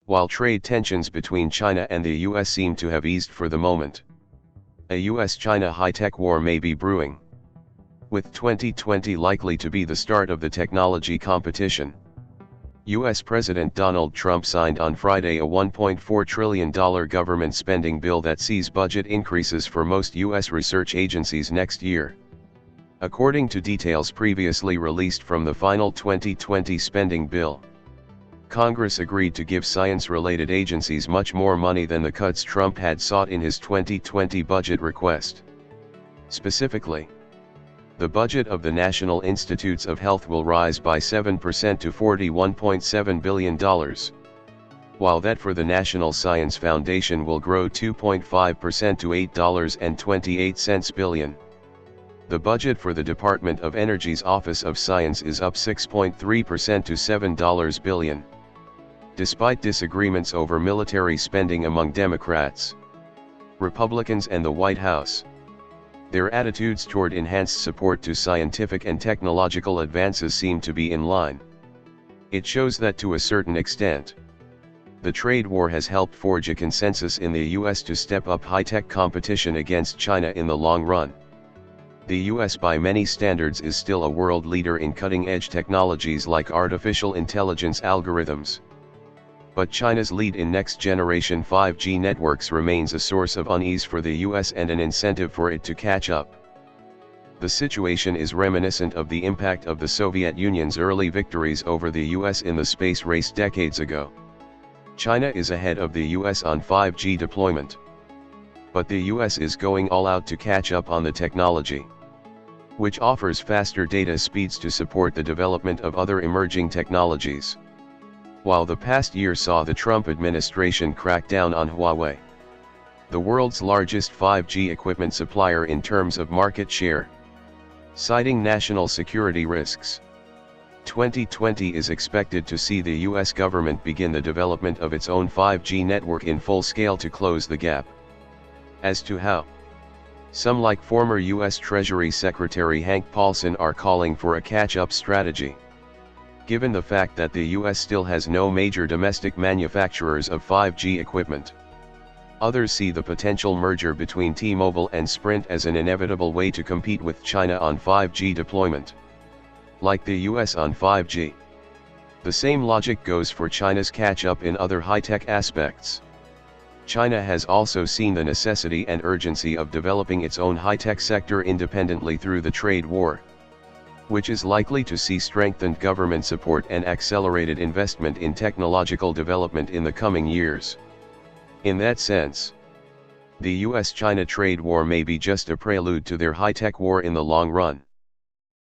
while trade tensions between China and the US seem to have eased for the moment. A US-China high-tech war may be brewing, with 2020 likely to be the start of the technology competition. US President Donald Trump signed on Friday a $1.4 trillion government spending bill that sees budget increases for most US research agencies next year. According to details previously released from the final 2020 spending bill, Congress agreed to give science-related agencies much more money than the cuts Trump had sought in his 2020 budget request. Specifically, the budget of the National Institutes of Health will rise by 7% to $41.7 billion, while that for the National Science Foundation will grow 2.5% to $8.28 billion. The budget for the Department of Energy's Office of Science is up 6.3% to $7 billion. Despite disagreements over military spending among Democrats, Republicans and the White House, their attitudes toward enhanced support to scientific and technological advances seem to be in line. It shows that to a certain extent, the trade war has helped forge a consensus in the US to step up high-tech competition against China in the long run. The US by many standards is still a world leader in cutting-edge technologies like artificial intelligence algorithms. But China's lead in next-generation 5G networks remains a source of unease for the US and an incentive for it to catch up. The situation is reminiscent of the impact of the Soviet Union's early victories over the US in the space race decades ago. China is ahead of the US on 5G deployment, but the US is going all out to catch up on the technology, which offers faster data speeds to support the development of other emerging technologies. While the past year saw the Trump administration crack down on Huawei, the world's largest 5G equipment supplier in terms of market share, citing national security risks, 2020 is expected to see the US government begin the development of its own 5G network in full scale to close the gap. As to how, some like former US Treasury Secretary Hank Paulson are calling for a catch-up strategy. Given the fact that the US still has no major domestic manufacturers of 5G equipment, others see the potential merger between T-Mobile and Sprint as an inevitable way to compete with China on 5G deployment, like the US on 5G. The same logic goes for China's catch-up in other high-tech aspects. China has also seen the necessity and urgency of developing its own high-tech sector independently through the trade war, which is likely to see strengthened government support and accelerated investment in technological development in the coming years. In that sense, the US-China trade war may be just a prelude to their high-tech war in the long run.